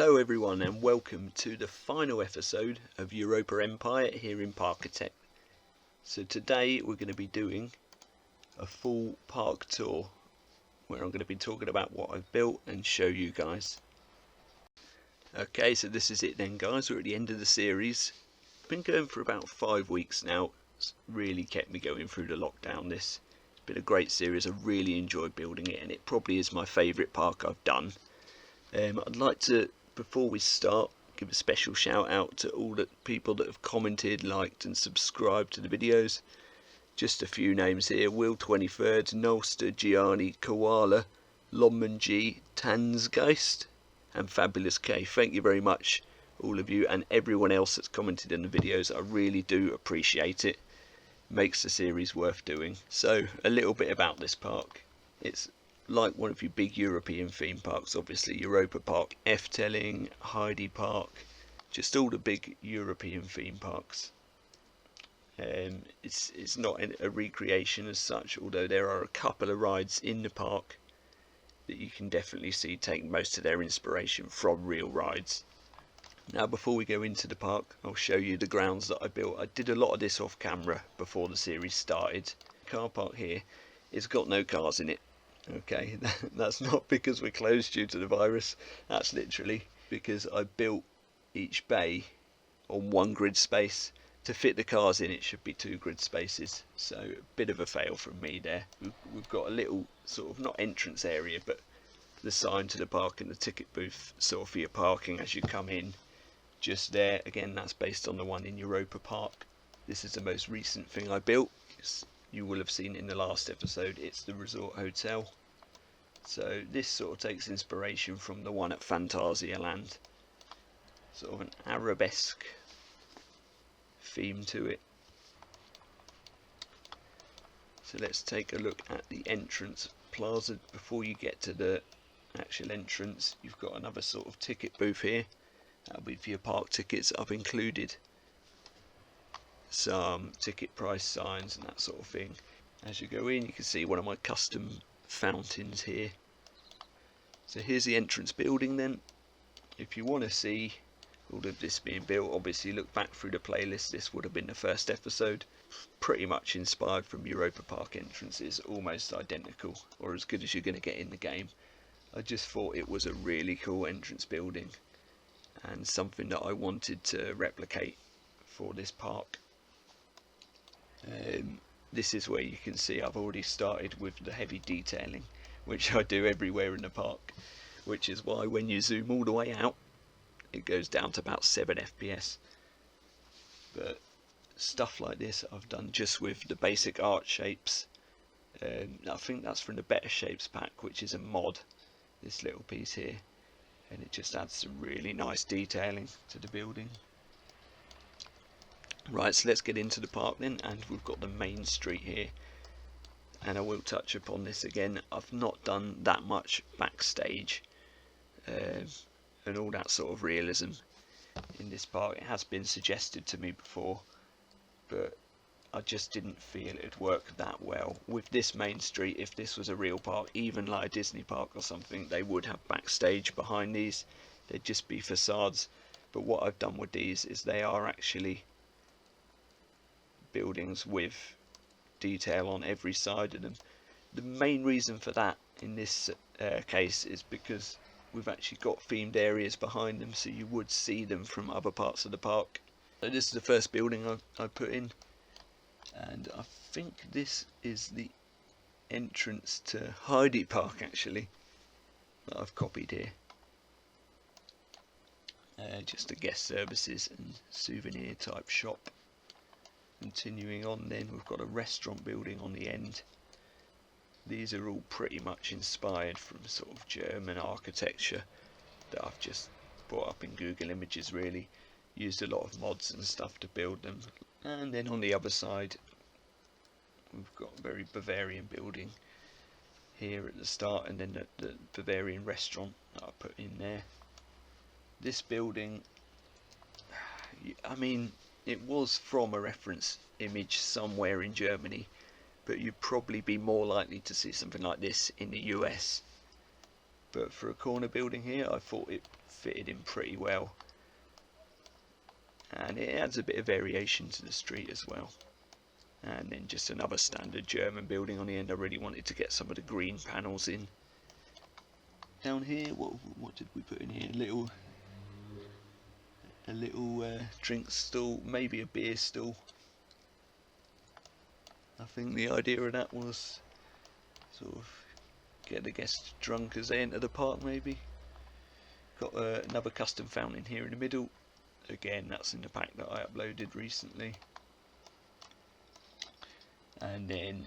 Hello everyone and welcome to the final episode of Europa Empire here in Parkitect. So today we're going to be doing a full park tour where I'm going to be talking about what I've built and show you guys. Okay, so this is it then guys, we're at the end of the series. Been going for about 5 weeks now. It's really kept me going through the lockdown this. It's been a great series, I really enjoyed building it and it probably is my favourite park I've done. I'd like to, before we start, give a special shout out to all the people that have commented, liked and subscribed to the videos. Just a few names here: Will 23rd, Nolster, Gianni, Koala, Lomman G, Tansgeist and Fabulous K. Thank you very much all of you and everyone else that's commented in the videos. I really do appreciate it. Makes the series worth doing. So a little bit about this park. It's like one of your big European theme parks, obviously Europa Park, Efteling, Heidi Park, just all the big European theme parks. It's not a recreation as such, although there are a couple of rides in the park that you can definitely see take most of their inspiration from real rides. Now before we go into the park, I'll show you the grounds that I built. I did a lot of this off camera before the series started. The car park here, it's got no cars in it. Okay, that's not because we're closed due to the virus, that's literally because I built each bay on one grid space. To fit the cars in it should be 2 grid spaces, so a bit of a fail from me there. We've got a little sort of, not entrance area, but the sign to the park and the ticket booth sort of for your parking as you come in, just there. Again, that's based on the one in Europa Park. This is the most recent thing I built. You will have seen in the last episode, it's the resort hotel. So this sort of takes inspiration from the one at Fantasia Land. Sort of an arabesque theme to it. So let's take a look at the entrance plaza. Before you get to the actual entrance, you've got another sort of ticket booth here. That'll be for your park tickets. I've included some ticket price signs and that sort of thing. As you go in, you can see one of my custom fountains here. So here's the entrance building then. If you want to see all of this being built, obviously look back through the playlist. This would have been the first episode. Pretty much inspired from Europa Park entrances, almost identical, or as good as you're going to get in the game. I just thought it was a really cool entrance building and something that I wanted to replicate for this park. This is where you can see I've already started with the heavy detailing, which I do everywhere in the park, which is why when you zoom all the way out it goes down to about 7 FPS. But stuff like this I've done just with the basic art shapes. I think that's from the Better Shapes pack, which is a mod, this little piece here, and it just adds some really nice detailing to the building. Right, so let's get into the park then, and we've got the main street here, and I will touch upon this again. I've not done that much backstage and all that sort of realism in this park. It has been suggested to me before, but I just didn't feel it'd work that well with this main street. If this was a real park, even like a Disney park or something, they would have backstage behind these. They'd just be facades. But what I've done with these is they are actually buildings with detail on every side of them. The main reason for that in this case is because we've actually got themed areas behind them, so you would see them from other parts of the park. So this is the first building I put in, and I think this is the entrance to Heidi Park actually that I've copied here. Just a guest services and souvenir type shop. Continuing on then, we've got a restaurant building on the end. These are all pretty much inspired from sort of German architecture that I've just brought up in Google Images really. Used a lot of mods and stuff to build them. And then on the other side we've got a very Bavarian building here at the start, and then the Bavarian restaurant that I put in there. This building, I mean, it was from a reference image somewhere in Germany, but you'd probably be more likely to see something like this in the US. but for a corner building here I thought it fitted in pretty well, and it adds a bit of variation to the street as well. And then just another standard German building on the end. I really wanted to get some of the green panels in. Down here, what did we put in here? A little drink stall, maybe a beer stall. I think the idea of that was sort of get the guests drunk as they enter the park, maybe. Got another custom fountain here in the middle. Again, that's in the pack that I uploaded recently. And then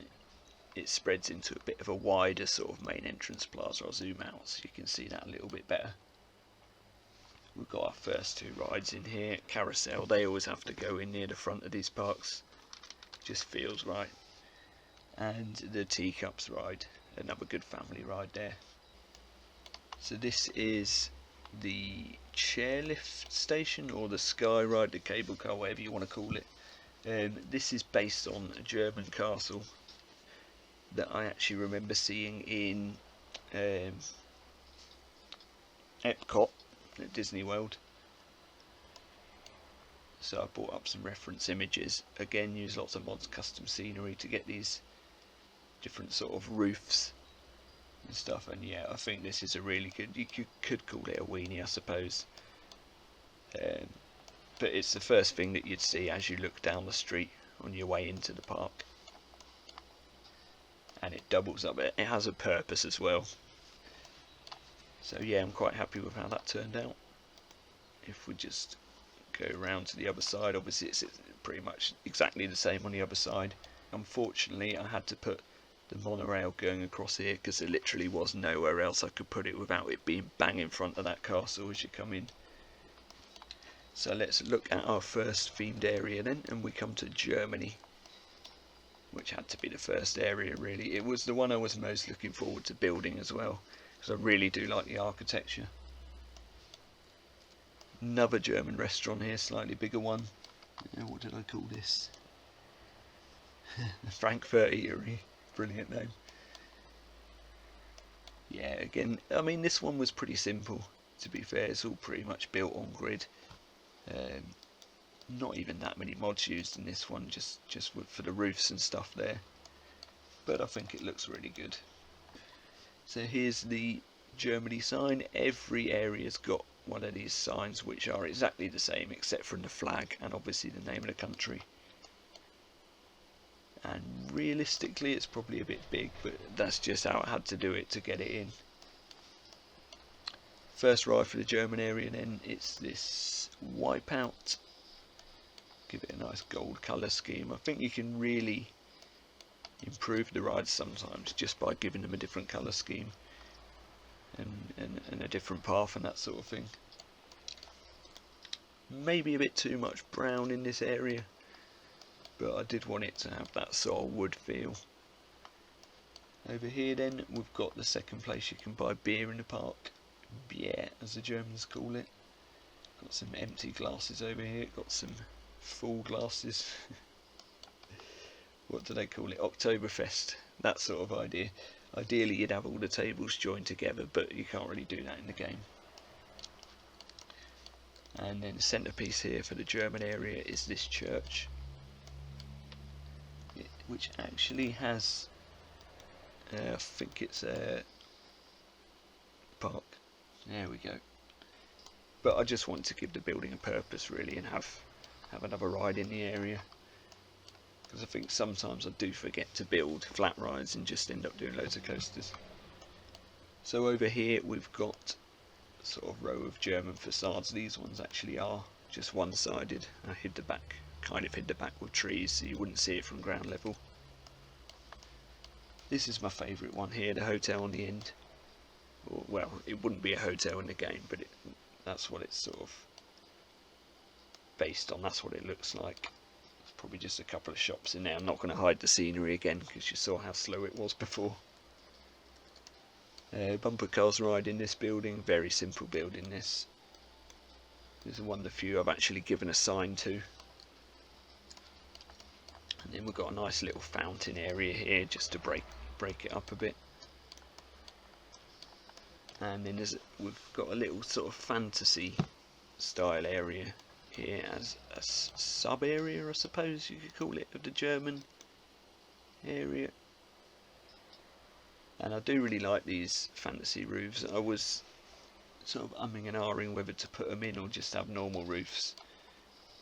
it spreads into a bit of a wider sort of main entrance plaza. I'll zoom out so you can see that a little bit better. We've got our first two rides in here. Carousel, they always have to go in near the front of these parks. Just feels right. And the teacups ride, another good family ride there. So this is the chairlift station, or the sky ride, the cable car, whatever you want to call it. This is based on a German castle that I actually remember seeing in Epcot at Disney World. So I brought up some reference images. Again, use lots of mods, custom scenery to get these different sort of roofs and stuff. And yeah, I think this is a really good, you could call it a weenie, I suppose. But it's the first thing that you'd see as you look down the street on your way into the park. And it doubles up, it has a purpose as well. So yeah, I'm quite happy with how that turned out. If we just go around to the other side, obviously it's pretty much exactly the same on the other side. Unfortunately, I had to put the monorail going across here because there literally was nowhere else I could put it without it being bang in front of that castle as you come in. So let's look at our first themed area then, and we come to Germany, which had to be the first area really. It was the one I was most looking forward to building as well, because I really do like the architecture. Another German restaurant here, slightly bigger one. What did I call this? The Frankfurt Eatery. Brilliant name. Yeah, again, I mean this one was pretty simple, to be fair. It's all pretty much built on grid. Not even that many mods used in this one, just for the roofs and stuff there. But I think it looks really good. So here's the Germany sign. Every area's got one of these signs which are exactly the same except for the flag and obviously the name of the country. And realistically it's probably a bit big, but that's just how I had to do it to get it in. First ride for the German area then, it's this Wipeout. Give it a nice gold colour scheme. I think you can really improve the rides sometimes just by giving them a different colour scheme and a different path and that sort of thing. Maybe a bit too much brown in this area, but I did want it to have that sort of wood feel. Over here then we've got the second place you can buy beer in the park. Bier, as the Germans call it. Got some empty glasses over here, got some full glasses. What do they call it? Oktoberfest, that sort of idea. Ideally you'd have all the tables joined together, but you can't really do that in the game. And then the centrepiece here for the German area is this church, which actually has, I think it's a park. There we go. But I just want to give the building a purpose really, and have another ride in the area, because I think sometimes I do forget to build flat rides and just end up doing loads of coasters. So over here we've got a sort of row of German facades. These ones actually are just one-sided. I hid the back, kind of hid the back with trees so you wouldn't see it from ground level. This is my favourite one here, the hotel on the end. Well, it wouldn't be a hotel in the game, but that's what it's sort of based on. That's what it looks like. There's probably just a couple of shops in there. I'm not going to hide the scenery again because you saw how slow it was before. Bumper cars ride in this building. Very simple building this. This is one of the few I've actually given a sign to. And then we've got a nice little fountain area here just to break it up a bit. And then we've got a little sort of fantasy style area here as a sub area, I suppose you could call it, of the German area. And I do really like these fantasy roofs. I was sort of umming and ahhing whether to put them in or just have normal roofs.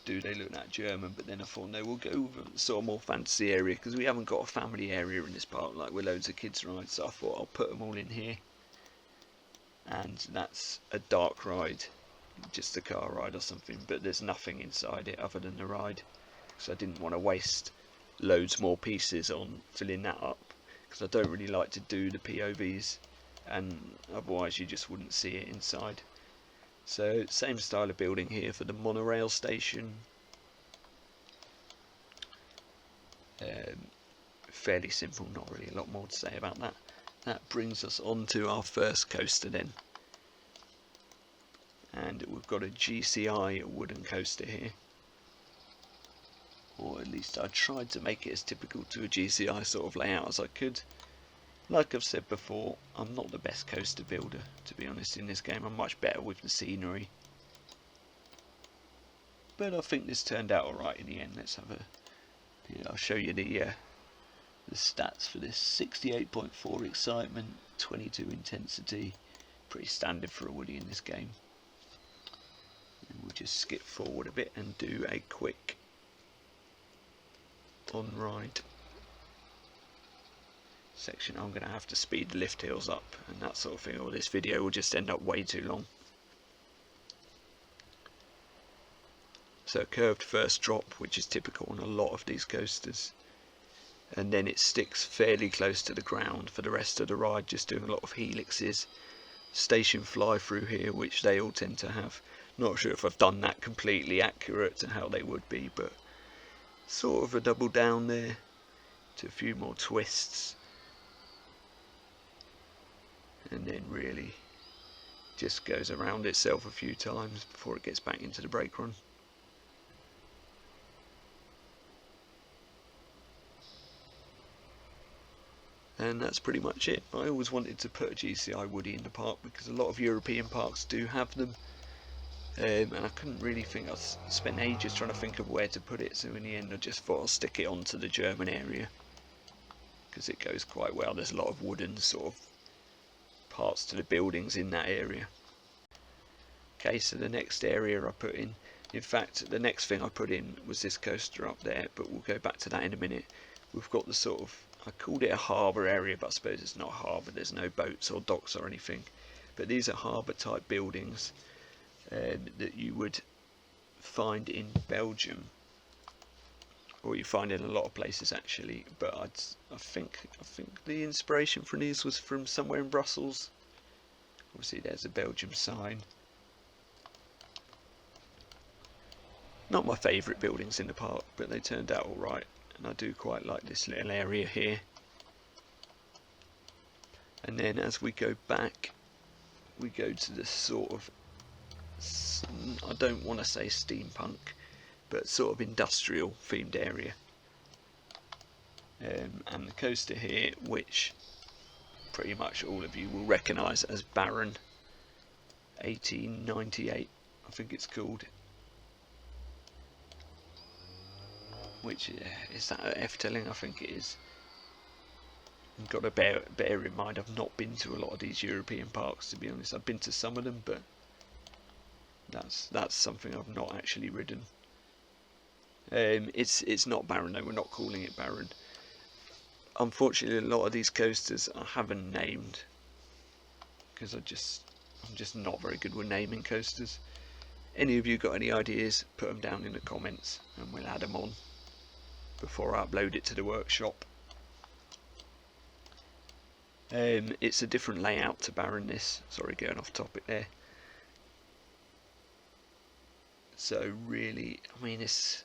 Do they look that German? But then I thought, no, we'll go with sort of more fantasy area, because we haven't got a family area in this park like where loads of kids ride. So I thought I'll put them all in here. And that's a dark ride, just a car ride or something, but there's nothing inside it other than the ride, so I didn't want to waste loads more pieces on filling that up, because I don't really like to do the POVs, and otherwise you just wouldn't see it inside. So same style of building here for the monorail station. Fairly simple, not really a lot more to say about that. That brings us on to our first coaster then. And we've got a GCI wooden coaster here. Or at least I tried to make it as typical to a GCI sort of layout as I could. Like I've said before, I'm not the best coaster builder, to be honest, in this game. I'm much better with the scenery. But I think this turned out alright in the end. Let's have a... Yeah, I'll show you the stats for this. 68.4 excitement, 22 intensity. Pretty standard for a Woody in this game. And we'll just skip forward a bit and do a quick on-ride section. I'm going to have to speed the lift hills up and that sort of thing, or this video will just end up way too long. So a curved first drop, which is typical on a lot of these coasters, and then it sticks fairly close to the ground for the rest of the ride, just doing a lot of helixes. Station fly through here, which they all tend to have. Not sure if I've done that completely accurate to how they would be, but sort of a double down there to a few more twists, and then really just goes around itself a few times before it gets back into the brake run. And that's pretty much it. I always wanted to put a GCI Woody in the park because a lot of European parks do have them, and I couldn't really think. I spent ages trying to think of where to put it, so in the end I just thought I'll stick it onto the German area because it goes quite well. There's a lot of wooden sort of parts to the buildings in that area. Okay, so the next area I put in fact the next thing I put in was this coaster up there, but we'll go back to that in a minute. We've got the sort of, I called it a harbour area, but I suppose it's not a harbour, there's no boats or docks or anything, but these are harbour type buildings that you would find in Belgium, or you find in a lot of places actually, but I think the inspiration from these was from somewhere in Brussels. Obviously there's a Belgium sign. Not my favourite buildings in the park, but they turned out alright, and I do quite like this little area here. And then as we go back, we go to this sort of, I don't want to say steampunk, but sort of industrial themed area. And the coaster here, which pretty much all of you will recognise as Baron 1898, I think it's called. Which is that F-telling? I think it is. You've got to bear in mind, I've not been to a lot of these European parks, to be honest. I've been to some of them, but that's something I've not actually ridden. It's not Baron though. We're not calling it Baron. Unfortunately, a lot of these coasters I haven't named because I'm just not very good with naming coasters. Any of you got any ideas? Put them down in the comments, and we'll add them on before I upload it to the workshop. It's a different layout to Baron this. Sorry, going off topic there. So really, I mean, it's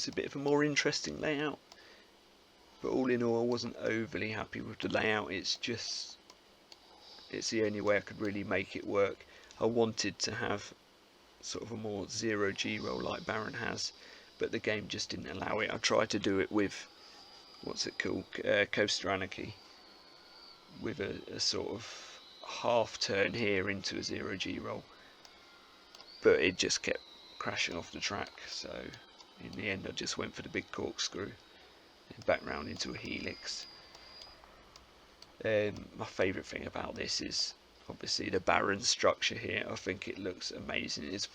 a bit of a more interesting layout, but all in all I wasn't overly happy with the layout. It's the only way I could really make it work. I wanted to have sort of a more zero G roll like Baron has, but the game just didn't allow it. I tried to do it with, what's it called, Coaster Anarchy, with a sort of half turn here into a 0G roll, but it just kept crashing off the track, so in the end I just went for the big corkscrew and back round into a helix. My favourite thing about this is obviously the barren structure here. I think it looks amazing. It's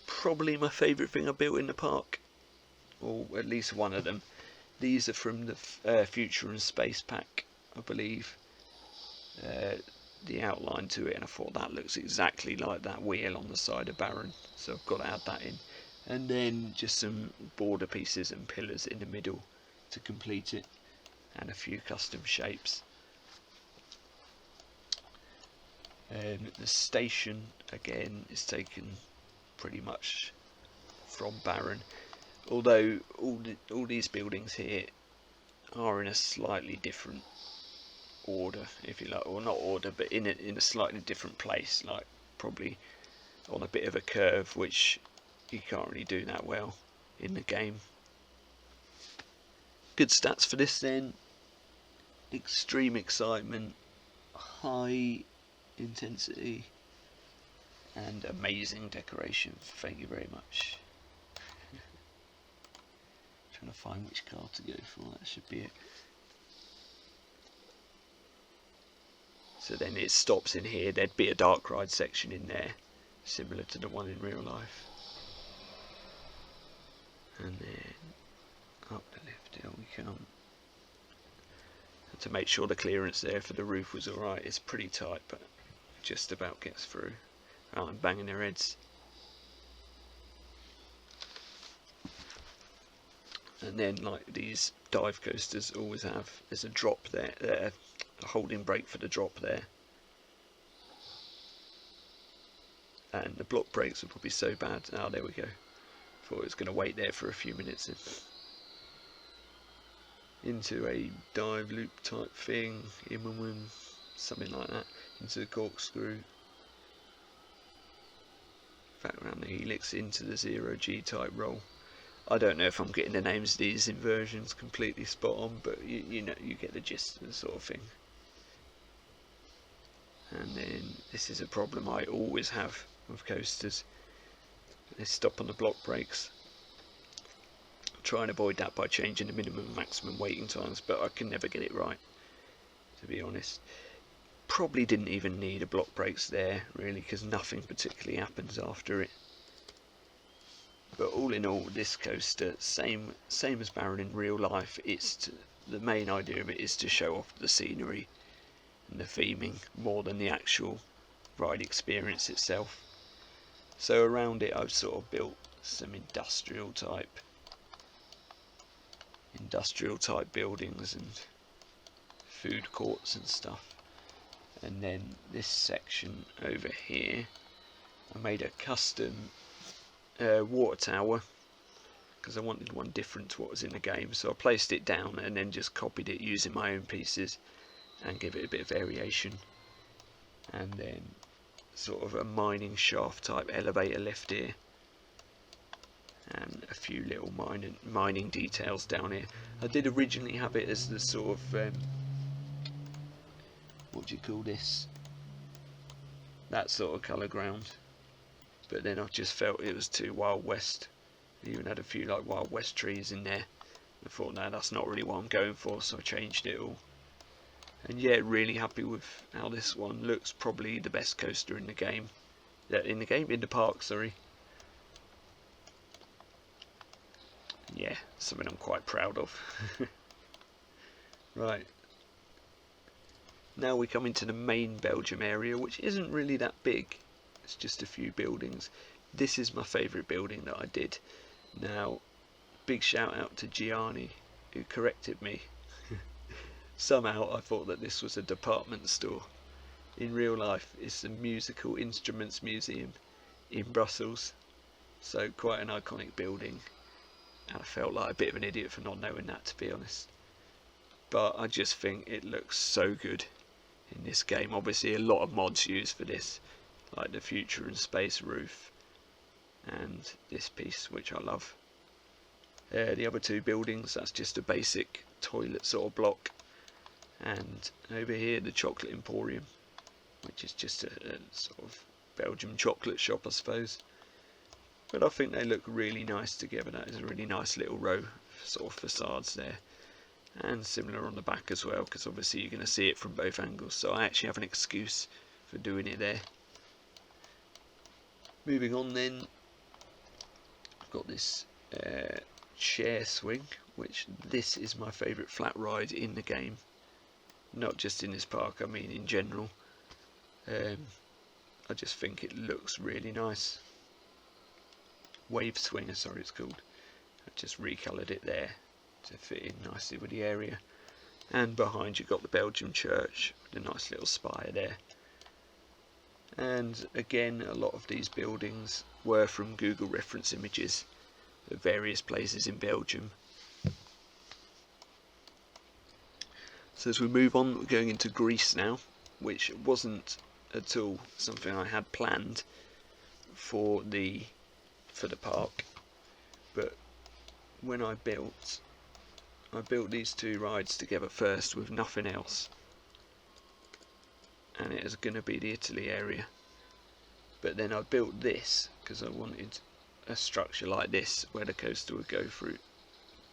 probably my favourite thing I built in the park, or at least one of them. These are from the Future and Space pack, I believe. The outline to it, and I thought that looks exactly like that wheel on the side of Baron, so I've got to add that in. And then just some border pieces and pillars in the middle to complete it, and a few custom shapes. The station again is taken pretty much from Baron, although all these buildings here are in a slightly different order, if you like, or not order, but in a slightly different place, like probably on a bit of a curve, which you can't really do that well in the game. Good stats for this then: extreme excitement, high intensity, and amazing decoration. Thank you very much. Trying to find which card to go for. That should be it. So then it stops in here. There'd be a dark ride section in there, similar to the one in real life. And then up the lift hill we come. And to make sure the clearance there for the roof was alright, it's pretty tight, but just about gets through. Rather than banging their heads. And then, like these dive coasters always have, there's a drop there, a holding brake for the drop there. And the block brakes are probably so bad. Oh, there we go. Thought it was going to wait there for a few minutes. Into a dive loop type thing, something like that. Into the corkscrew. Back around the helix into the 0G type roll. I don't know if I'm getting the names of these inversions completely spot on, but you know, you get the gist of the sort of thing. And then this is a problem I always have with coasters. They stop on the block brakes. I try and avoid that by changing the minimum and maximum waiting times, but I can never get it right, to be honest. Probably didn't even need a block brakes there, really, because nothing particularly happens after it. But all in all, this coaster, same as Baron in real life, the main idea of it is to show off the scenery and the theming more than the actual ride experience itself. So around it I've sort of built some industrial type buildings and food courts and stuff. And then this section over here, I made a custom water tower because I wanted one different to what was in the game, so I placed it down and then just copied it using my own pieces and give it a bit of variation. And then sort of a mining shaft type elevator lift here, and a few little mining details down here. I did originally have it as the sort of what do you call this, that sort of colour ground, but then I just felt it was too Wild West. It even had a few like Wild West trees in there. I thought, no, that's not really what I'm going for, so I changed it all. And yeah, really happy with how this one looks. Probably the best coaster in the game. In the park, sorry. Yeah, something I'm quite proud of. Right. Now we come into the main Belgium area, which isn't really that big. It's just a few buildings. This is my favourite building that I did. Now, big shout out to Gianni, who corrected me. Somehow I thought that this was a department store. In real life, it's a musical instruments museum in Brussels. So quite an iconic building. And I felt like a bit of an idiot for not knowing that, to be honest. But I just think it looks so good in this game. Obviously a lot of mods used for this, like the Future and Space roof and this piece, which I love. The other two buildings, that's just a basic toilet sort of block. And over here the Chocolate Emporium, which is just a sort of Belgian chocolate shop, I suppose. But I think they look really nice together. That is a really nice little row of sort of facades there. And similar on the back as well, because obviously you're going to see it from both angles. So I actually have an excuse for doing it there. Moving on then, I've got this chair swing, which this is my favourite flat ride in the game. Not just in this park, I mean in general. I just think it looks really nice. Wave swinger, sorry it's called. I just recoloured it there to fit in nicely with the area. And behind you got the Belgium church with a nice little spire there. And again, a lot of these buildings were from Google reference images of various places in Belgium. So as we move on, we're going into Greece now, which wasn't at all something I had planned for the park, but when I built these two rides together first with nothing else, and it is going to be the Italy area. But then I built this because I wanted a structure like this where the coaster would go through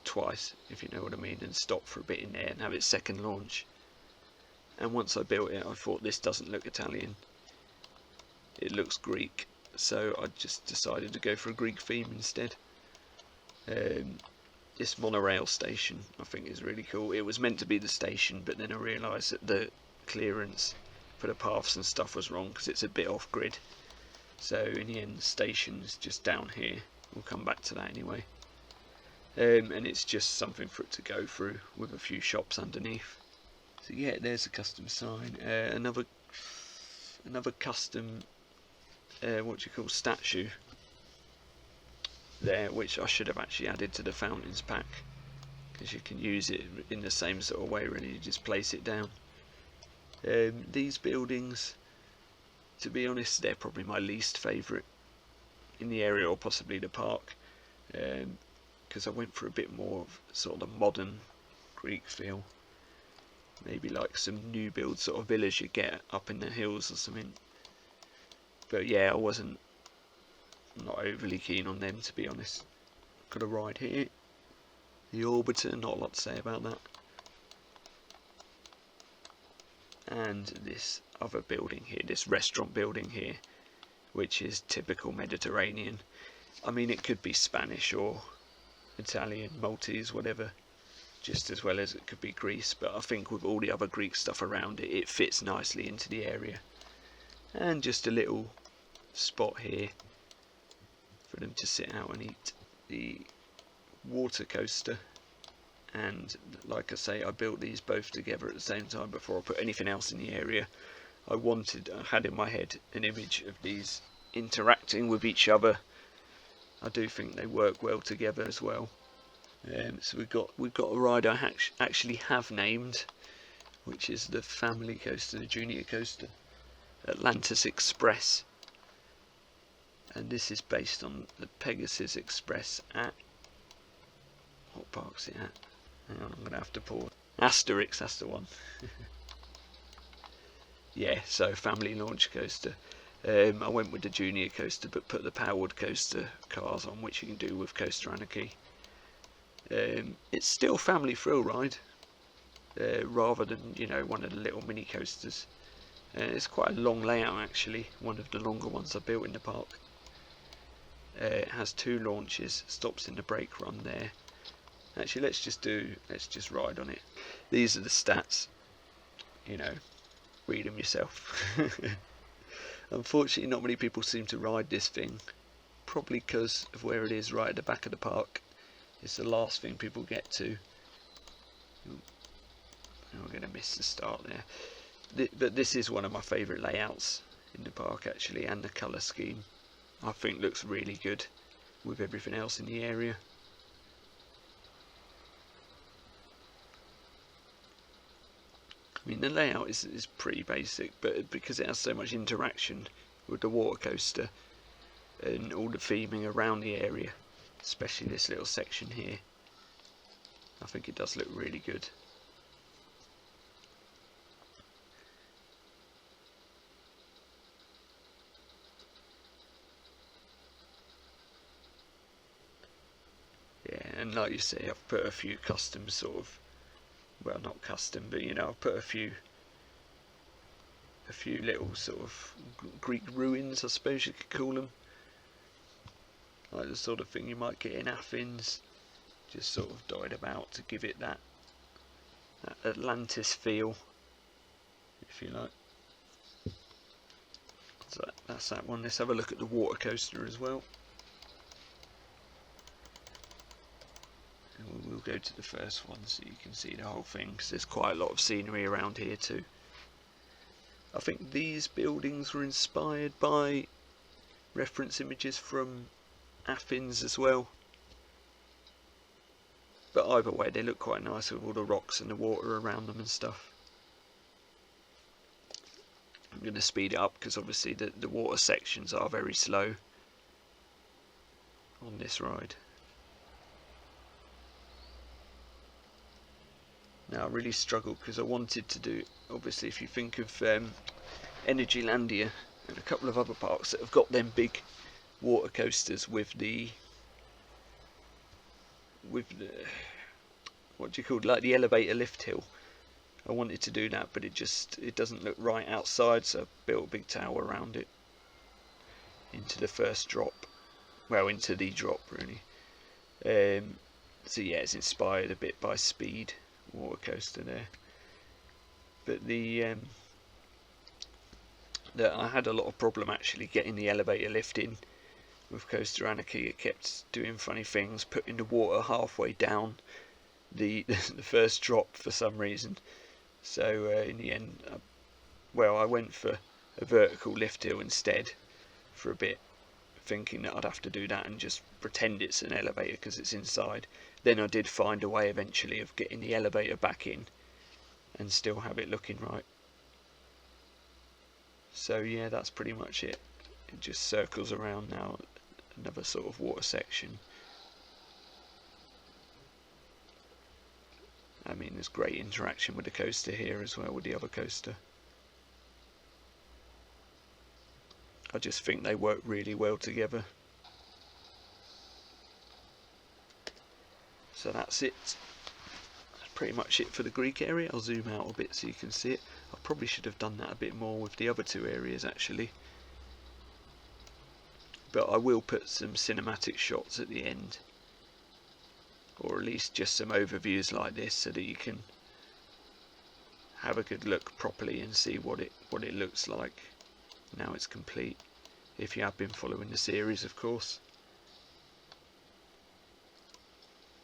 twice, if you know what I mean, and stop for a bit in there and have its second launch. And once I built it, I thought this doesn't look Italian, it looks Greek, so I just decided to go for a Greek theme instead. This monorail station I think is really cool. It was meant to be the station, but then I realised that the clearance for the paths and stuff was wrong because it's a bit off grid. So in the end the station's just down here. We'll come back to that anyway. And it's just something for it to go through with a few shops underneath. So yeah, there's a custom sign. Another custom statue there, which I should have actually added to the fountains pack, because you can use it in the same sort of way really, you just place it down. These buildings, to be honest, they're probably my least favourite in the area, or possibly the park, because I went for a bit more of sort of modern Greek feel, maybe like some new build sort of village you get up in the hills or something. But yeah, I wasn't not overly keen on them, to be honest. Got a ride here, the Orbiter, not a lot to say about that. And this other building here, this restaurant building here, which is typical Mediterranean. I mean, it could be Spanish or Italian, Maltese, whatever, just as well as it could be Greece, but I think with all the other Greek stuff around it, it fits nicely into the area. And just a little spot here for them to sit out and eat. The water coaster, and like I say, I built these both together at the same time before I put anything else in the area. I had in my head an image of these interacting with each other. I do think they work well together as well. So we've got a ride I actually have named, which is the family coaster, the junior coaster, Atlantis Express. And this is based on the Pegasus Express at, what park's it at? Hang on, I'm going to have to pause. Asterix, that's the one. Yeah, so family launch coaster. I went with the junior coaster, but put the powered coaster cars on, which you can do with Coaster Anarchy. It's still family thrill ride, rather than, you know, one of the little mini coasters. It's quite a long layout actually, one of the longer ones I built in the park. It has 2 launches, stops in the brake run there. Actually, let's just ride on it. These are the stats, you know, read them yourself. Unfortunately, not many people seem to ride this thing, probably because of where it is right at the back of the park. It's the last thing people get to. We're going to miss the start there. But this is one of my favourite layouts in the park actually, and the colour scheme I think looks really good with everything else in the area. I mean, the layout is pretty basic, but because it has so much interaction with the water coaster and all the theming around the area, especially this little section here, I think it does look really good. And like you say, I've put a few custom sort of, well, not custom, but you know, I've put a few little sort of Greek ruins, I suppose you could call them, like the sort of thing you might get in Athens, just sort of dotted about to give it that Atlantis feel, if you like. So that's that one. Let's have a look at the water coaster as well. And we'll go to the first one so you can see the whole thing, because there's quite a lot of scenery around here too. I think these buildings were inspired by reference images from Athens as well. But either way, they look quite nice with all the rocks and the water around them and stuff. I'm going to speed it up because obviously the water sections are very slow on this ride. Now I really struggled because I wanted to do, obviously if you think of Energylandia and a couple of other parks that have got them big water coasters with the what do you call it, like the elevator lift hill. I wanted to do that, but it doesn't look right outside, so I built a big tower around it into the first drop, well, into the drop really. So yeah, it's inspired a bit by Speed water coaster there, but I had a lot of problem actually getting the elevator lift in with Coaster Anarchy. It kept doing funny things, putting the water halfway down the first drop for some reason. So in the end, well, I went for a vertical lift hill instead for a bit, thinking that I'd have to do that and just pretend it's an elevator because it's inside. Then I did find a way eventually of getting the elevator back in and still have it looking right. So yeah, that's pretty much it. It just circles around now, another sort of water section. I mean, there's great interaction with the coaster here as well, with the other coaster. I just think they work really well together. So that's it. That's pretty much it for the Greek area. I'll zoom out a bit so you can see it. I probably should have done that a bit more with the other two areas actually. But I will put some cinematic shots at the end, or at least just some overviews like this, so that you can have a good look properly and see what it looks like now it's complete, if you have been following the series of course.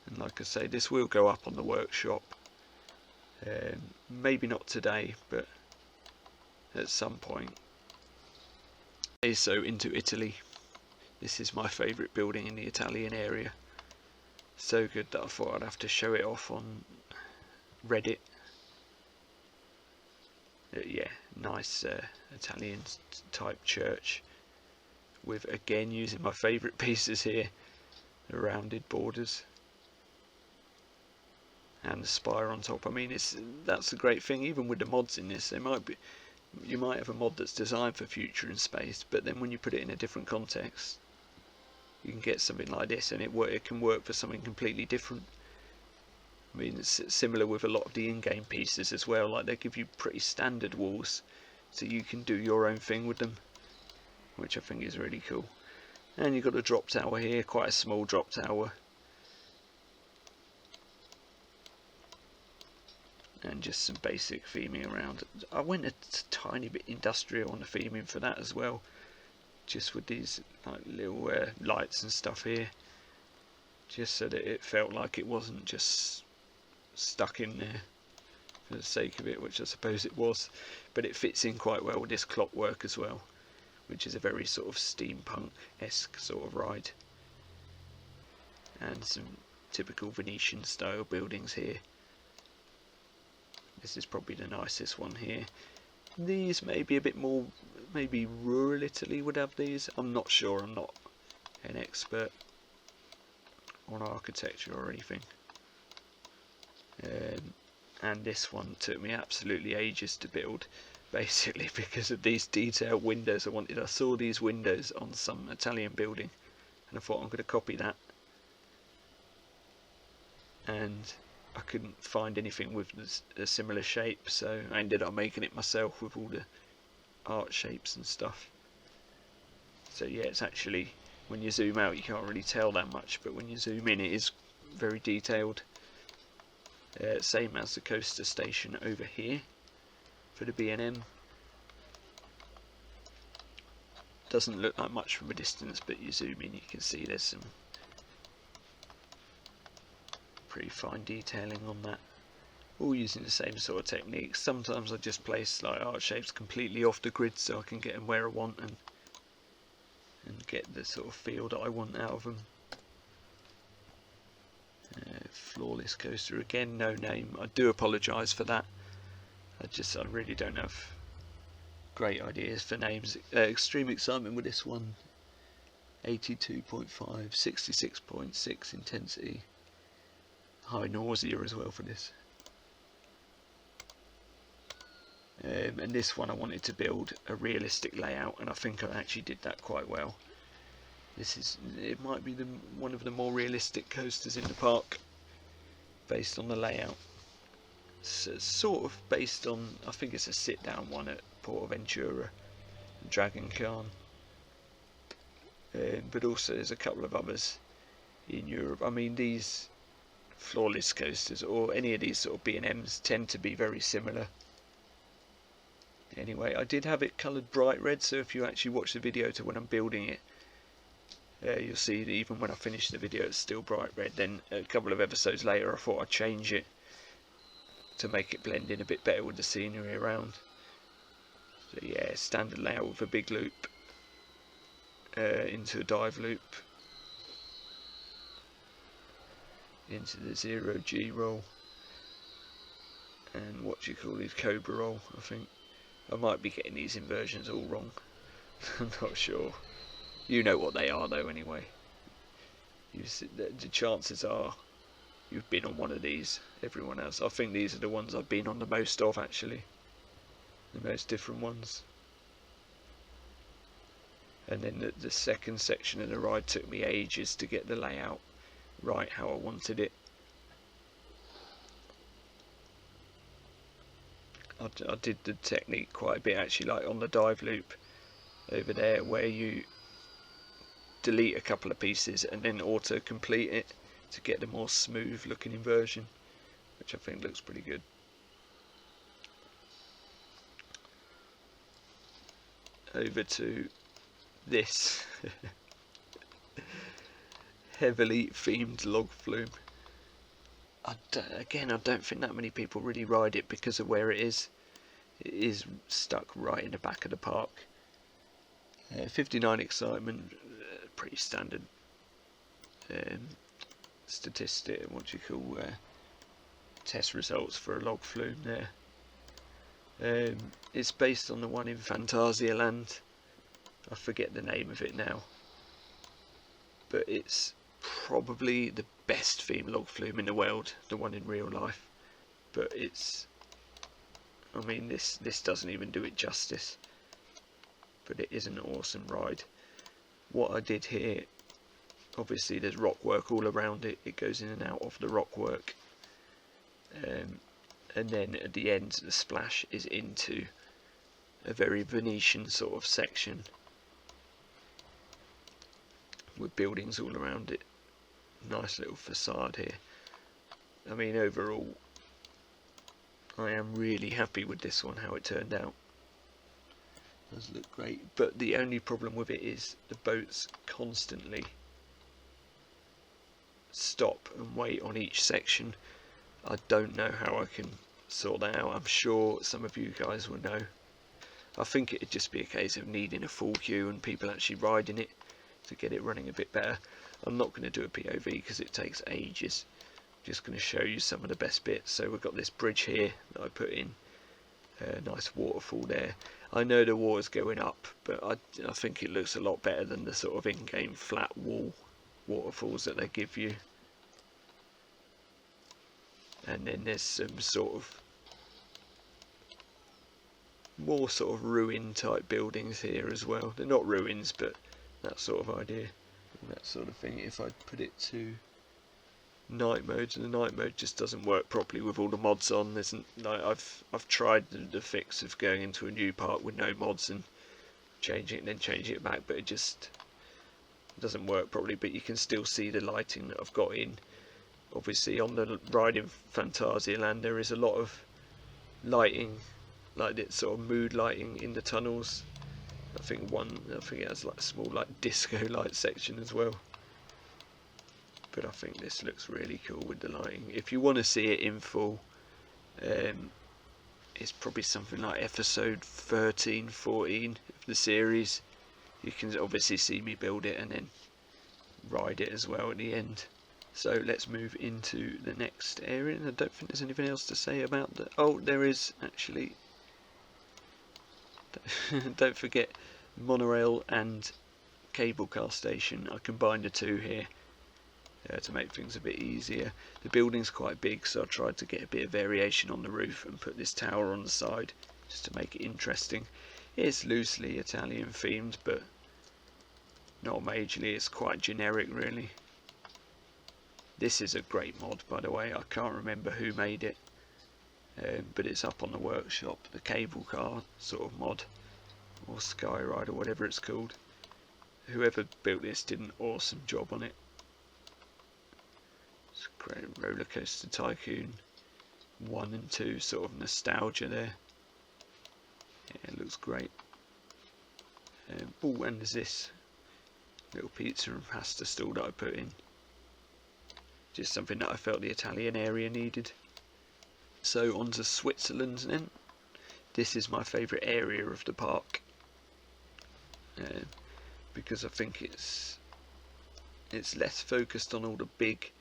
And like I say, this will go up on the workshop, maybe not today, but at some point. Okay, so into Italy. This is my favourite building in the Italian area. So good that I thought I'd have to show it off on Reddit. Yeah, nice Italian type church, with again using my favourite pieces here, the rounded borders and the spire on top. I mean, that's the great thing, even with the mods in this, you might have a mod that's designed for future and space, but then when you put it in a different context, you can get something like this, and it can work for something completely different. I mean, it's similar with a lot of the in-game pieces as well, like they give you pretty standard walls, so you can do your own thing with them, which I think is really cool. And you've got a drop tower here, quite a small drop tower. And just some basic theming around. I went a tiny bit industrial on the theming for that as well, just with these like little lights and stuff here, just so that it felt like it wasn't just stuck in there for the sake of it, which I suppose it was, but it fits in quite well with this clockwork as well, which is a very sort of steampunk-esque sort of ride, and some typical Venetian style buildings here. This is probably the nicest one here. These may be a bit more, maybe rural Italy would have these. I'm not sure, I'm not an expert on architecture or anything. And this one took me absolutely ages to build, basically because of these detailed windows. I saw these windows on some Italian building and I thought I'm going to copy that. and I couldn't find anything with a similar shape, so I ended up making it myself with all the art shapes and stuff. So yeah, it's actually, when you zoom out you can't really tell that much, but when you zoom in it is very detailed. Same as the coaster station over here for the B&M. Doesn't look like much from a distance, but you zoom in you can see there's some pretty fine detailing on that, all using the same sort of techniques. Sometimes I just place like art shapes completely off the grid so I can get them where I want and get the sort of feel that I want out of them. Flawless coaster again, no name. I do apologise for that. I really don't have great ideas for names. Extreme excitement with this one. 82.5, 66.6 intensity. High nausea as well for this. And this one I wanted to build a realistic layout, and I think I actually did that quite well. It might be one of the more realistic coasters in the park, based on the layout. It's sort of based on, I think it's a sit-down one at Portaventura and Dragon Khan, but also there's a couple of others in Europe. I mean, these Flawless coasters or any of these sort of B&Ms tend to be very similar. Anyway, I did have it coloured bright red, so if you actually watch the video to when I'm building it, you'll see that even when I finish the video it's still bright red. Then a couple of episodes later I thought I'd change it to make it blend in a bit better with the scenery around. So yeah, standard layout with a big loop into a dive loop, into the 0G roll, and what do you call these, Cobra roll, I think. I might be getting these inversions all wrong. I'm not sure. You know what they are though anyway. The chances are you've been on one of these. Everyone else, I think these are the ones I've been on the most of actually. The most different ones. And then the second section of the ride took me ages to get the layout right how I wanted it. I did the technique quite a bit actually, like on the dive loop over there where you delete a couple of pieces and then auto complete it to get the more smooth looking inversion, which I think looks pretty good. Over to this heavily themed log flume. Again, I don't think that many people really ride it because of where it is. It is stuck right in the back of the park. 59 excitement, pretty standard statistic, what do you call, test results for a log flume there. It's based on the one in Phantasialand. I forget the name of it now, but it's probably the best themed log flume in the world, the one in real life. But I mean, this doesn't even do it justice, but it is an awesome ride. What I did here, obviously there's rock work all around it, it goes in and out of the rock work, and then at the end the splash is into a very Venetian sort of section with buildings all around it. Nice little facade here. I mean, overall I am really happy with this one, how it turned out. It does look great, but the only problem with it is the boats constantly stop and wait on each section. I don't know how I can sort that out. I'm sure some of you guys will know. I think it'd just be a case of needing a full queue and people actually riding it to get it running a bit better. I'm not going to do a POV because it takes ages. I'm just going to show you some of the best bits. So we've got this bridge here that I put in, a nice waterfall there. I know the water's going up, but I think it looks a lot better than the sort of in-game flat wall waterfalls that they give you. And then there's some sort of more sort of ruin type buildings here as well. They're not ruins, but that sort of idea and that sort of thing. If I put it to night mode, and the night mode just doesn't work properly with all the mods on. There's like I've tried the fix of going into a new park with no mods and changing it and then changing it back, but it just doesn't work properly. But you can still see the lighting that I've got in. Obviously on the ride in Phantasialand there is a lot of lighting, like this sort of mood lighting in the tunnels. I think it has like a small like disco light section as well. But I think this looks really cool with the lighting. If you want to see it in full, it's probably something like episode 13, 14 of the series. You can obviously see me build it and then ride it as well at the end. So let's move into the next area, and I don't think there's anything else to say about that. Oh, there is actually. Don't forget monorail and cable car station. I combined the two here to make things a bit easier. The building's quite big, so I tried to get a bit of variation on the roof and put this tower on the side just to make it interesting. It's loosely Italian themed, but not majorly. It's quite generic really. This is a great mod, by the way. I can't remember who made it, but it's up on the workshop. The cable car sort of mod, or Skyride, or whatever it's called. Whoever built this did an awesome job on it. It's a great Roller Coaster Tycoon 1 and 2 sort of nostalgia there. Yeah, it looks great. Oh, and there's this little pizza and pasta stall that I put in. Just something that I felt the Italian area needed. So on to Switzerland then. This is my favourite area of the park, because I think it's less focused on all the big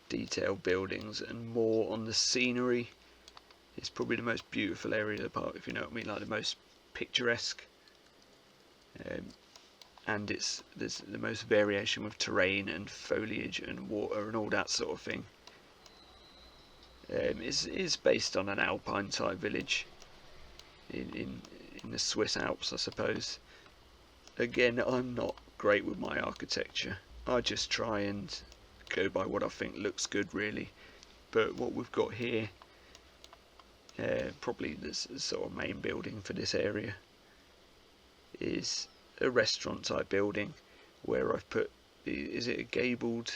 detailed buildings and more on the scenery. It's probably the most beautiful area of the park, if you know what I mean, like the most picturesque, and there's the most variation with terrain and foliage and water and all that sort of thing. It's based on an alpine type village in the Swiss Alps, I suppose. Again, I'm not great with my architecture. I just try and go by what I think looks good really. But what we've got here, probably the sort of main building for this area, is a restaurant type building where I've put is it a gabled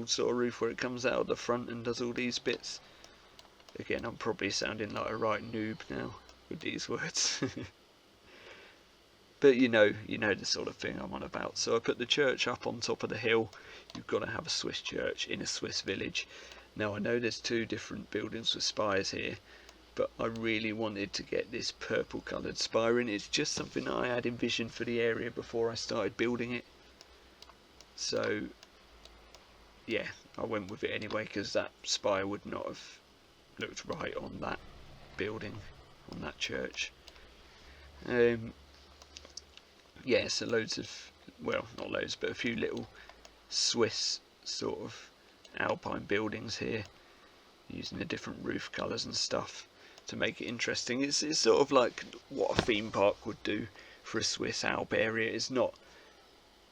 sort of roof where it comes out of the front and does all these bits. Again, I'm probably sounding like a right noob now with these words. But you know the sort of thing I'm on about. So I put the church up on top of the hill. You've got to have a Swiss church in a Swiss village. Now I know there's two different buildings with spires here, but I really wanted to get this purple coloured spire in. It's just something I had envisioned for the area before I started building it. So yeah, I went with it anyway, because that spire would not have looked right on that building, on that church. Yeah, so loads of, well, not loads, but a few little Swiss sort of alpine buildings here, using the different roof colours and stuff to make it interesting. It's sort of like what a theme park would do for a Swiss Alp area. It's not,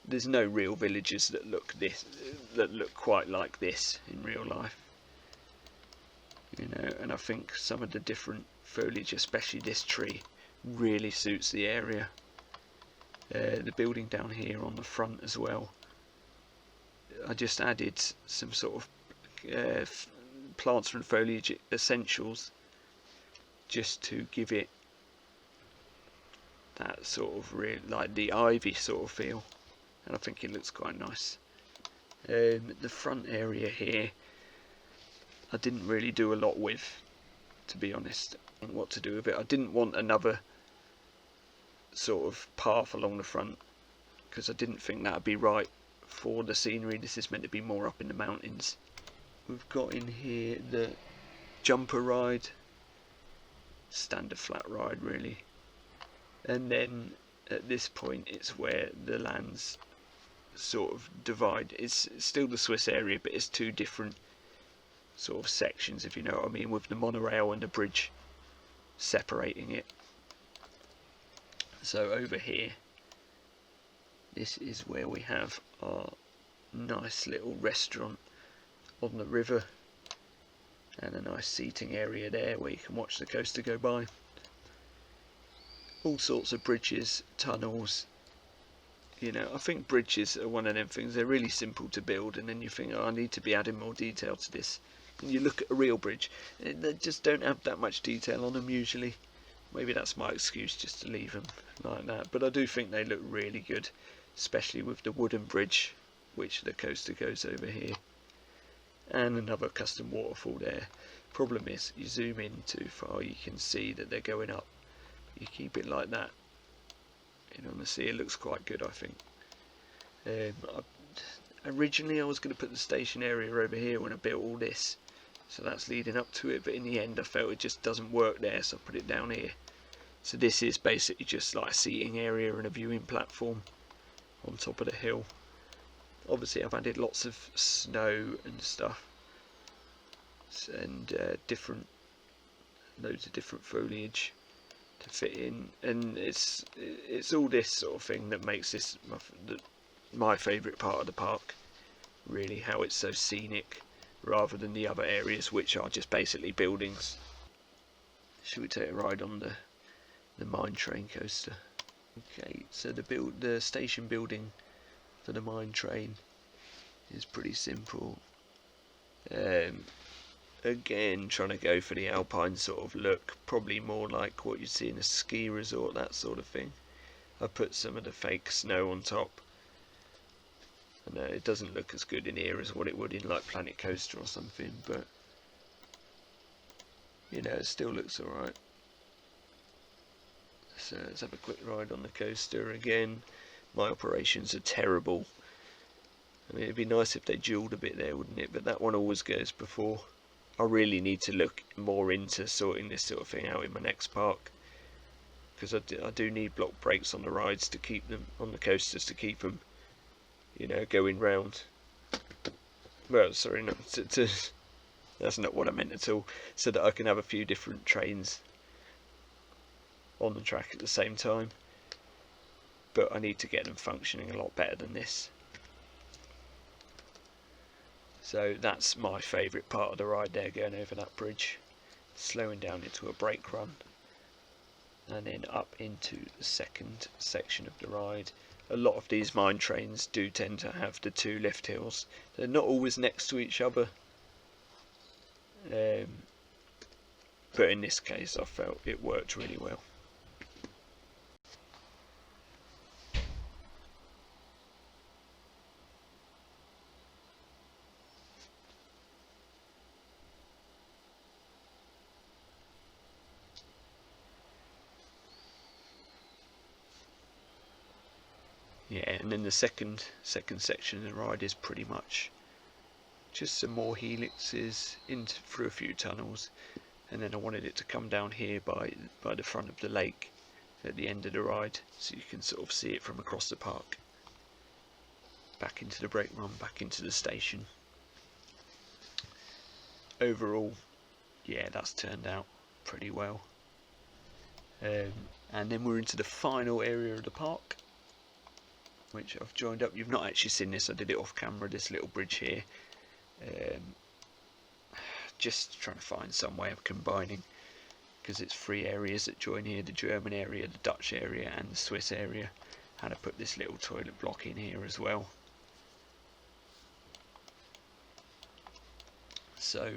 there's no real villages that look quite like this in real life, you know. And I think some of the different foliage, especially this tree, really suits the area. The building down here on the front as well, I just added some sort of plants and foliage essentials just to give it that sort of like the ivy sort of feel, and I think it looks quite nice. The front area here I didn't really do a lot with, to be honest. What to do with it, I didn't want another sort of path along the front, because I didn't think that would be right for the scenery. This is meant to be more up in the mountains. We've got in here the jumper ride, standard flat ride really, and then at this point it's where the lands sort of divide. It's still the Swiss area, but it's two different sort of sections, if you know what I mean, with the monorail and the bridge separating it. So over here, this is where we have our nice little restaurant on the river, and a nice seating area there where you can watch the coaster go by. All sorts of bridges, tunnels. You know, I think bridges are one of them things, they're really simple to build, and then you think, oh, I need to be adding more detail to this. And you look at a real bridge, they just don't have that much detail on them usually. Maybe that's my excuse, just to leave them like that. But I do think they look really good, especially with the wooden bridge, which the coaster goes over here. And another custom waterfall there. Problem is, you zoom in too far, you can see that they're going up. You keep it like that, and honestly it looks quite good, I think. Originally I was going to put the station area over here when I built all this, so that's leading up to it, but in the end I felt it just doesn't work there, so I put it down here. So this is basically just like a seating area and a viewing platform on top of the hill. Obviously I've added lots of snow and stuff, and loads of different foliage to fit in, and it's all this sort of thing that makes this my favourite part of the park, really, how it's so scenic rather than the other areas which are just basically buildings. Should we take a ride on the mine train coaster? Okay, so the station building for the mine train is pretty simple. Again, trying to go for the alpine sort of look, probably more like what you see in a ski resort, that sort of thing. I put some of the fake snow on top. I know it doesn't look as good in here as what it would in like Planet Coaster or something, but you know, it still looks alright. So let's have a quick ride on the coaster again. My operations are terrible. I mean, it'd be nice if they jeweled a bit there, wouldn't it? But that one always goes before. I really need to look more into sorting this sort of thing out in my next park, because I do need block brakes on the rides to keep them, on the coasters, to keep them, you know, going round. Well, sorry, no, that's not what I meant at all. So that I can have a few different trains on the track at the same time. But I need to get them functioning a lot better than this. So that's my favourite part of the ride there, going over that bridge, slowing down into a brake run, and then up into the second section of the ride. A lot of these mine trains do tend to have the two lift hills. They're not always next to each other, but in this case I felt it worked really well. Yeah, and then the second section of the ride is pretty much just some more helixes through a few tunnels, and then I wanted it to come down here by the front of the lake at the end of the ride, so you can sort of see it from across the park. Back into the brake run, back into the station. Overall, yeah, that's turned out pretty well. And then we're into the final area of the park, which I've joined up. You've not actually seen this, I did it off camera, this little bridge here. Just trying to find some way of combining, because it's three areas that join here, the German area, the Dutch area and the Swiss area. How to put this little toilet block in here as well. So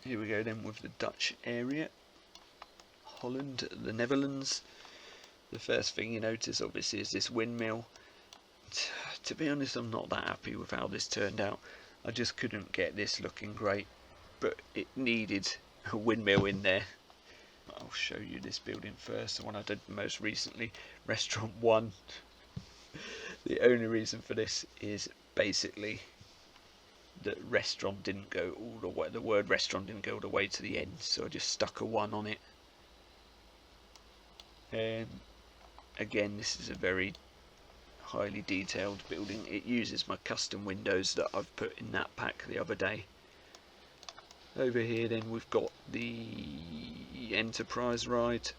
here we go then with the Dutch area. Holland, the Netherlands. The first thing you notice obviously is this windmill. To be honest, I'm not that happy with how this turned out. I just couldn't get this looking great, but it needed a windmill in there. I'll show you this building first, the one I did most recently, Restaurant 1. The only reason for this is basically that restaurant didn't go all the way, the word restaurant didn't go all the way to the end, so I just stuck a 1 on it. Again, this is a very highly detailed building. It uses my custom windows that I've put in that pack the other day. Over here then we've got the Enterprise ride,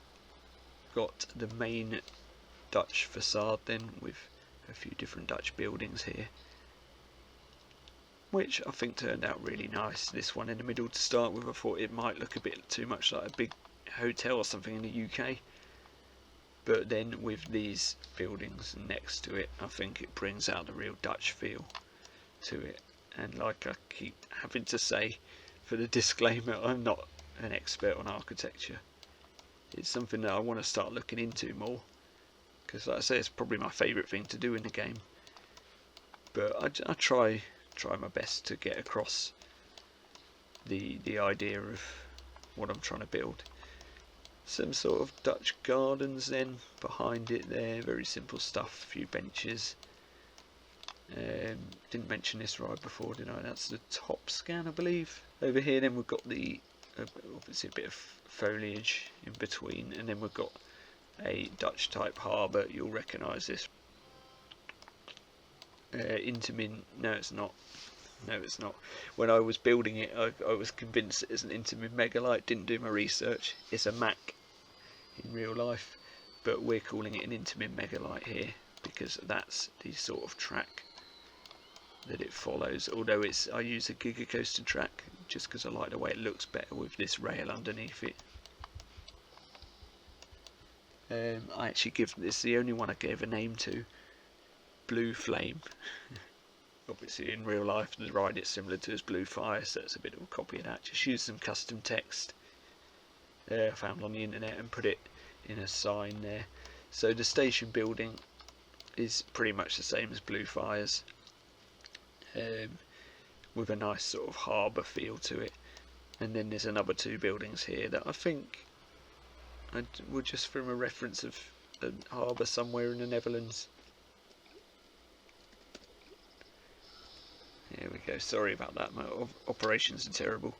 got the main Dutch facade then with a few different Dutch buildings here. which I think turned out really nice. This one in the middle to start with, I thought it might look a bit too much like a big hotel or something in the UK, but then with these buildings next to it, I think it brings out the real Dutch feel to it. And like I keep having to say for the disclaimer, I'm not an expert on architecture. It's something that I want to start looking into more, because like I say, it's probably my favourite thing to do in the game, but I try my best to get across the idea of what I'm trying to build. Some sort of Dutch gardens then behind it there, very simple stuff, a few benches. Didn't mention this ride before, did I? That's the top scan, I believe. Over here then we've got the obviously a bit of foliage in between, and then we've got a Dutch type harbour. You'll recognise this. Intamin, no it's not. No it's not. When I was building it, I was convinced it is an Intamin megalite, didn't do my research. It's a Mac in real life, but we're calling it an Intamin megalite here because that's the sort of track that it follows, although I use a Giga Coaster track just because I like the way it looks better with this rail underneath it. I actually give this the only one I gave a name to, Blue Flame. Obviously in real life the ride is similar to as Blue Fire, so it's a bit of a copy of that. Just use some custom text I found on the internet and put it in a sign there. So the station building is pretty much the same as Blue Fire's, with a nice sort of harbour feel to it. And then there's another two buildings here that I think were just from a reference of a harbour somewhere in the Netherlands. Here we go, sorry about that, my operations are terrible.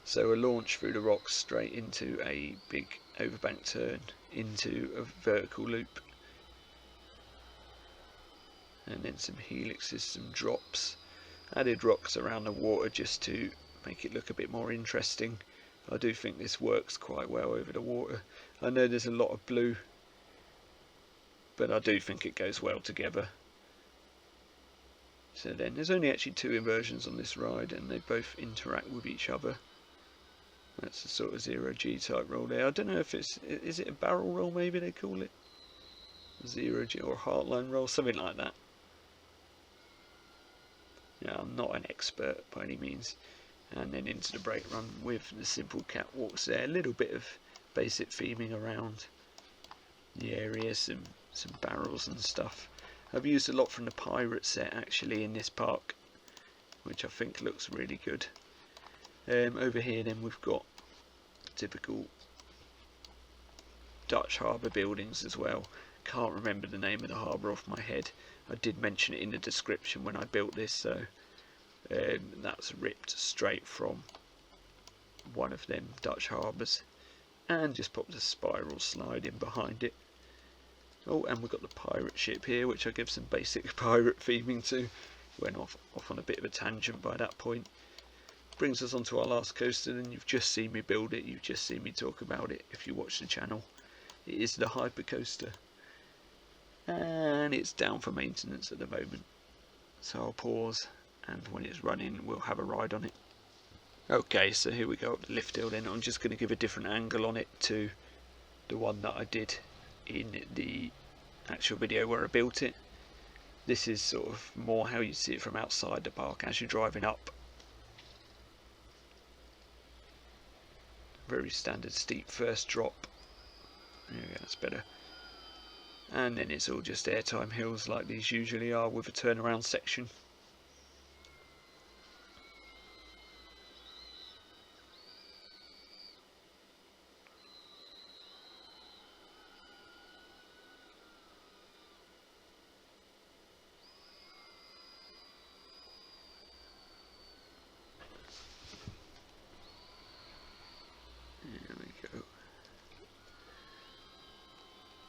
So a launch through the rocks straight into a big overbank turn into a vertical loop, and then some helixes, some drops, added rocks around the water just to make it look a bit more interesting. I do think this works quite well over the water. I know there's a lot of blue, but I do think it goes well together. So then there's only actually two inversions on this ride, and they both interact with each other. That's a sort of 0G type roll there. I don't know if is it a barrel roll, maybe they call it 0G, or a heartline roll, something like that. Yeah, I'm not an expert by any means. And then into the brake run with the simple catwalks there. A little bit of basic theming around the area, some barrels and stuff. I've used a lot from the pirate set actually in this park, which I think looks really good. Over here then we've got typical Dutch harbour buildings as well. Can't remember the name of the harbour off my head. I did mention it in the description when I built this, so that's ripped straight from one of them Dutch harbours, and just popped a spiral slide in behind it. Oh, and we've got the pirate ship here, which I give some basic pirate theming to. Went off on a bit of a tangent by that point. Brings us on to our last coaster, and you've just seen me build it, you've just seen me talk about it if you watch the channel. It is the hyper coaster, and it's down for maintenance at the moment, so I'll pause, and when it's running we'll have a ride on it. Okay, so here we go up the lift hill then. I'm just going to give a different angle on it to the one that I did in the actual video where I built it. This is sort of more how you see it from outside the park as you're driving up. Very standard steep first drop. There we go, that's better. And then it's all just airtime hills like these usually are, with a turnaround section.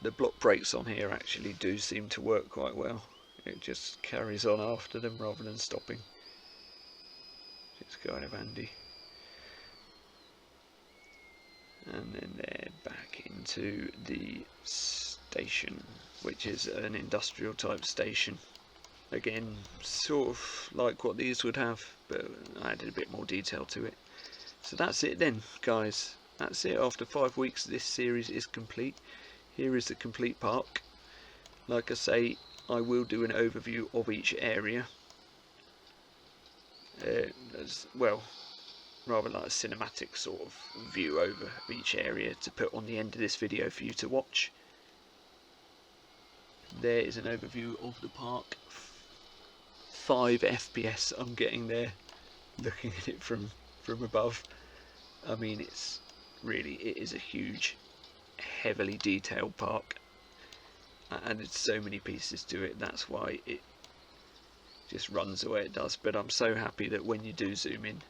The block brakes on here actually do seem to work quite well. It just carries on after them rather than stopping. It's kind of handy. And then they're back into the station, which is an industrial type station. Again, sort of like what these would have, but I added a bit more detail to it. So that's it then, guys. That's it. After 5 weeks, this series is complete. Here is the complete park. Like I say, I will do an overview of each area. As well, rather like a cinematic sort of view over each area to put on the end of this video for you to watch. There is an overview of the park. 5 FPS I'm getting there, looking at it from above. I mean, it is a huge, heavily detailed park, and there's so many pieces to it. That's why it just runs the way it does. But I'm so happy that when you do zoom in,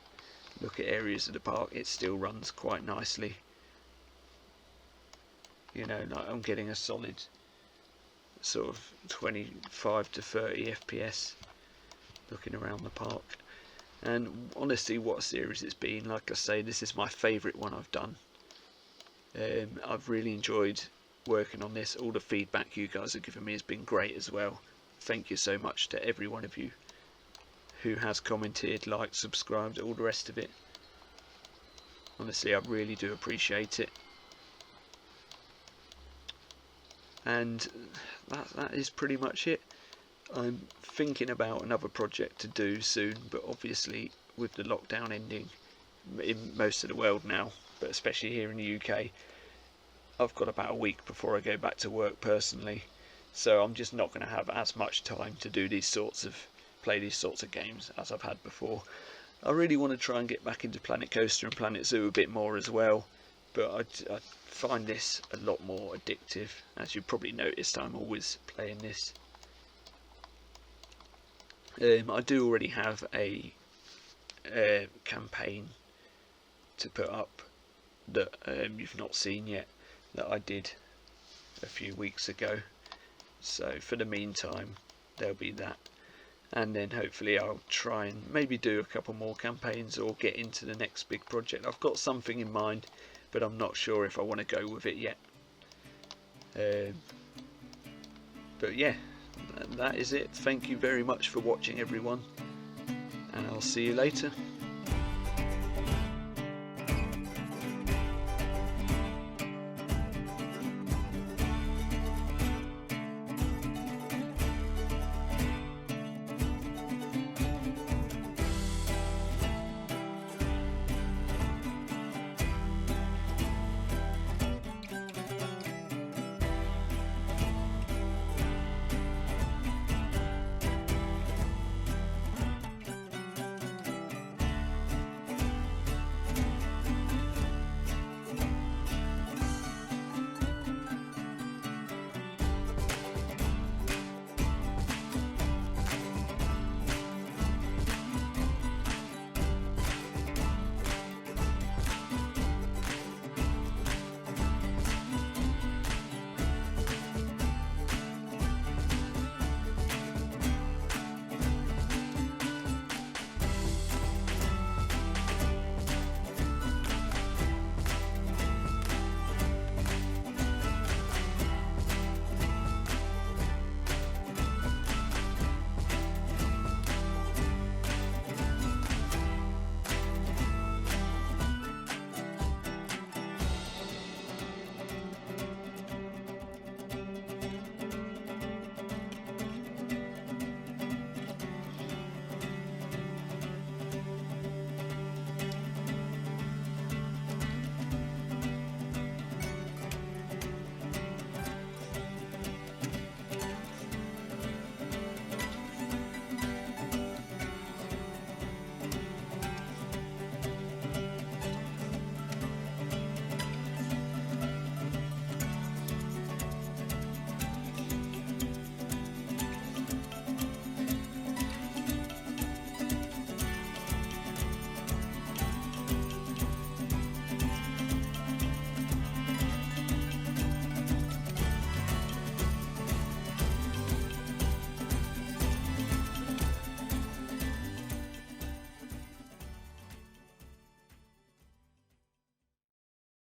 look at areas of the park, it still runs quite nicely. You know, like I'm getting a solid sort of 25 to 30 FPS looking around the park. And honestly, what a series it's been. Like I say, this is my favourite one I've done. I've really enjoyed working on this. All the feedback you guys have given me has been great as well. Thank you so much to every one of you who has commented, liked, subscribed, all the rest of it. Honestly, I really do appreciate it. And that is pretty much it. I'm thinking about another project to do soon, but obviously with the lockdown ending in most of the world now, but especially here in the UK, I've got about a week before I go back to work personally, so I'm just not going to have as much time to do play these sorts of games as I've had before. I really want to try and get back into Planet Coaster and Planet Zoo a bit more as well, but I find this a lot more addictive. As you probably noticed, I'm always playing this. I do already have a campaign to put up that you've not seen yet, that I did a few weeks ago. So for the meantime, there'll be that, and then hopefully I'll try and maybe do a couple more campaigns or get into the next big project. I've got something in mind, but I'm not sure if I want to go with it yet. But yeah, that is it. Thank you very much for watching, everyone, and I'll see you later.